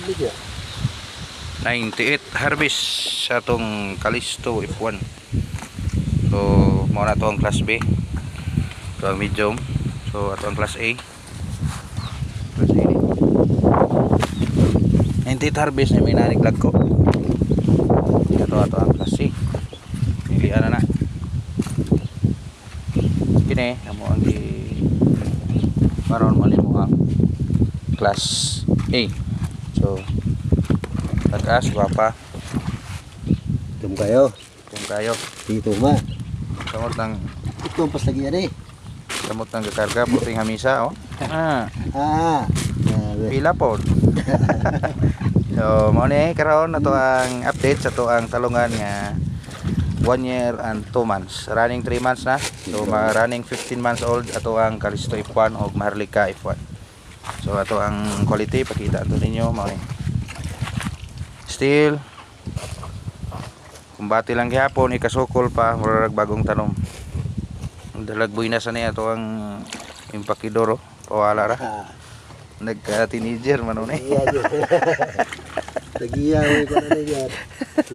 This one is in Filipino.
bigya. 98 harvest sa itong Callisto F1. So muna ito ang class B, ito ang medium, so ito ang class A. Class A 98 harvest na may naniglag ko. Ito ang class C. Pilihan na kini amo ang di maron mo ang class A. So tagas guwapa Tum kayo. kung kayo Dito ma. samot ng Ito pas lagi yan eh. samot ng gakarga puting hamisa oh. Ah. Pila po. So mo ni karon na to ang update sa to ang talungan nga 1 year and 2 months, running 3 months na, so running 15 months old ato ang Callisto F1 o Maharlika F1. So ato ang quality pakita ato ninyo mo ni still kumbati lang gihapon ikasukol pa murag bagong tanom dalagboy na sa niya ato ang impakidoro pawala ra nagka teenager man ni Iya. Lagi ya ko na yan.